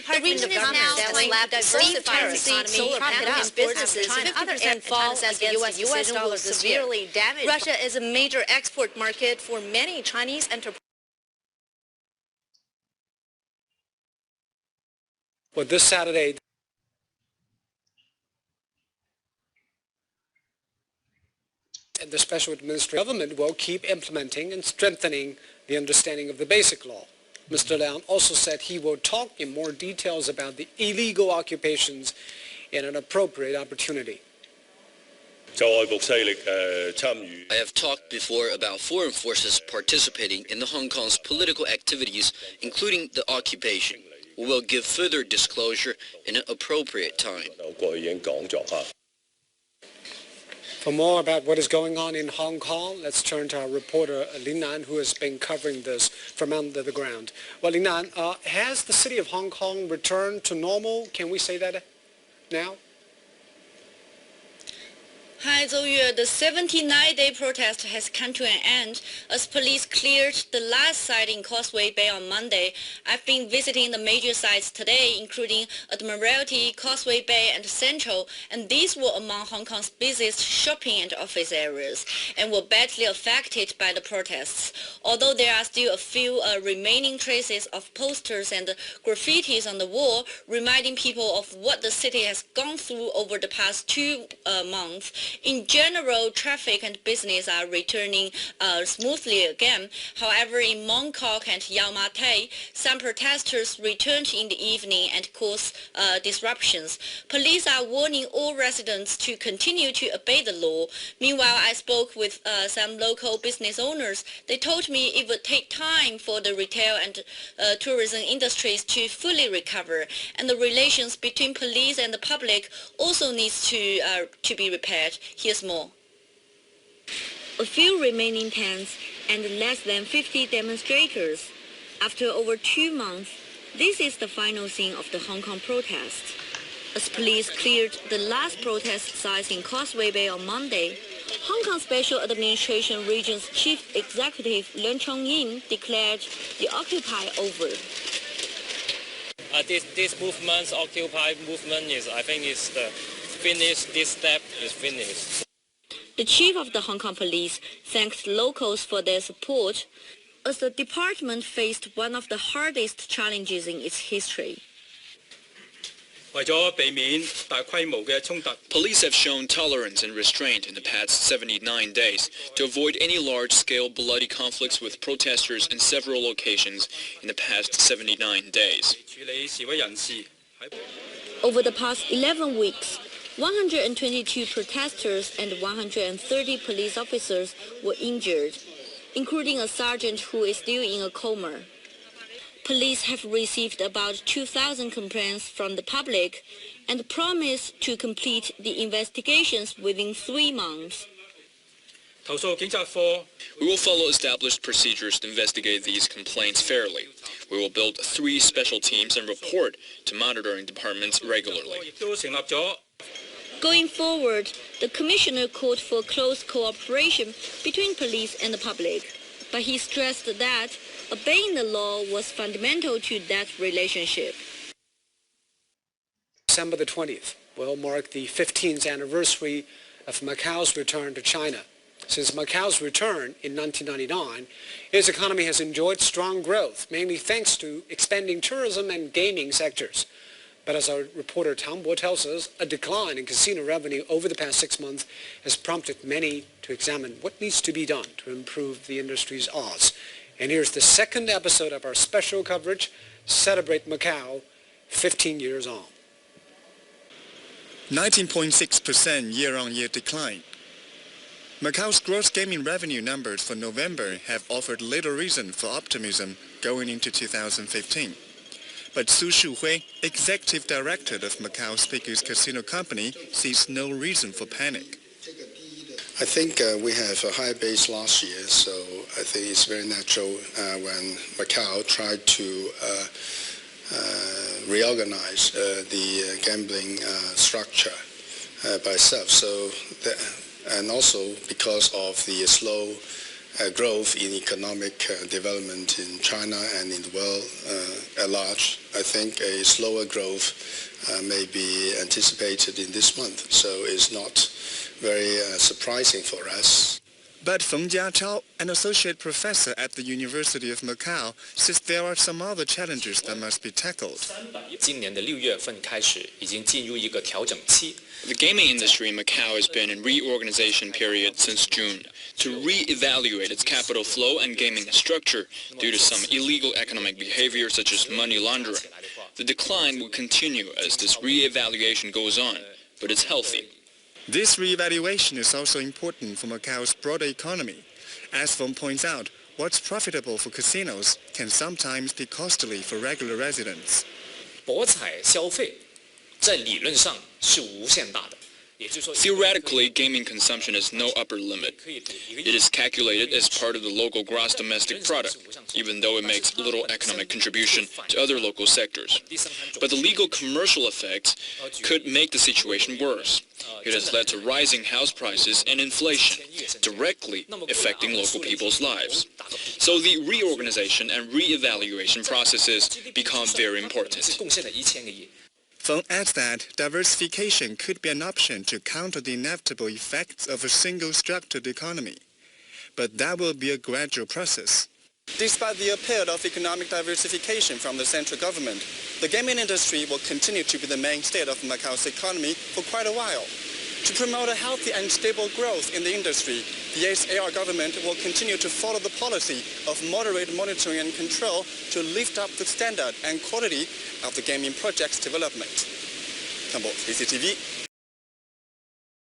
The region is now trying to diversify its economy, solar panels, businesses, 50% fall against the U.S. dollar severely damaged. Russia is a major export market for many Chinese enterprises. Well, this Saturday, and the special administrative government will keep implementing and strengthening the understanding of the basic law. Mr. Leung also said he will talk in more details about the illegal occupations in an appropriate opportunity. I have talked before about foreign forces participating in the Hong Kong's political activities, including the occupation. We will give further disclosure in an appropriate time. For more about what is going on in Hong Kong, let's turn to our reporter Leung, who has been covering this from under the ground. Well, Leung, has the city of Hong Kong returned to normal? Can we say that now? Hi, Zhou. The 79-day protest has come to an end as police cleared the last site in Causeway Bay on Monday. I've been visiting the major sites today, including Admiralty, Causeway Bay, and Central, and these were among Hong Kong's busiest shopping and office areas and were badly affected by the protests. Although there are still a few remaining traces of posters and graffitis on the wall, reminding people of what the city has gone through over the past 2 months. In general, traffic and business are returning smoothly again. However, in Mong Kok and Yau Ma Tei, some protesters returned in the evening and caused disruptions. Police are warning all residents to continue to obey the law. Meanwhile, I spoke with some local business owners. They told me it would take time for the retail and tourism industries to fully recover, and the relations between police and the public also needs to be repaired. Here's more. A few remaining tents and less than 50 demonstrators. After over 2 months, this is the final scene of the Hong Kong protest. As police cleared the last protest sites in Causeway Bay on Monday, Hong Kong Special Administration Region's Chief Executive Leung declared the Occupy over. This movement, Occupy movement, I think is the finish. This step is finished. The chief of the Hong Kong police thanked locals for their support as the department faced one of the hardest challenges in its history. Police have shown tolerance and restraint in the past 79 days to avoid any large-scale bloody conflicts with protesters in several locations in the past 79 days. Over the past 11 weeks, 122 protesters and 130 police officers were injured, including a sergeant who is still in a coma. Police have received about 2,000 complaints from the public and promised to complete the investigations within 3 months. We will follow established procedures to investigate these complaints fairly. We will build 3 special teams and report to monitoring departments regularly. Going forward, the commissioner called for close cooperation between police and the public, but he stressed that obeying the law was fundamental to that relationship. December the 20th will mark the 15th anniversary of Macau's return to China. Since Macau's return in 1999, its economy has enjoyed strong growth, mainly thanks to expanding tourism and gaming sectors. But as our reporter Tang Bo tells us, a decline in casino revenue over the past 6 months has prompted many to examine what needs to be done to improve the industry's odds. And here's the second episode of our special coverage, Celebrate Macau, 15 years on. 19.6% year-on-year decline. Macau's gross gaming revenue numbers for November have offered little reason for optimism going into 2015. But Su Shuhui, executive director of Macau's biggest casino company, sees no reason for panic. I think we have a high base last year, so I think it's very natural when Macau tried to reorganize the gambling structure by itself. So, and also because of the slow growth in economic development in China and in the world at large, I think a slower growth may be anticipated in this month. So it's not very surprising for us. But Feng Jiachao, an associate professor at the University of Macau, says there are some other challenges that must be tackled. 今年的6月份开始，已经进入一个调整期。 The gaming industry in Macau has been in reorganization period since June to re-evaluate its capital flow and gaming structure due to some illegal economic behavior such as money laundering. The decline will continue as this re-evaluation goes on, but it's healthy. This re-evaluation is also important for Macau's broader economy. As Feng points out, what's profitable for casinos can sometimes be costly for regular residents. 博彩消费在理论上是无限大的。 Theoretically, gaming consumption has no upper limit. It is calculated as part of the local gross domestic product, even though it makes little economic contribution to other local sectors. But the legal commercial effects could make the situation worse. It has led to rising house prices and inflation, directly affecting local people's lives. So the reorganization and re-evaluation processes become very important. Feng adds that diversification could be an option to counter the inevitable effects of a single structured economy. But that will be a gradual process. Despite the appeal of economic diversification from the central government, the gaming industry will continue to be the mainstay of Macau's economy for quite a while. To promote a healthy and stable growth in the industry, the 8th AR government will continue to follow the policy of moderate monitoring and control to lift up the standard and quality of the gaming project's development. CCTV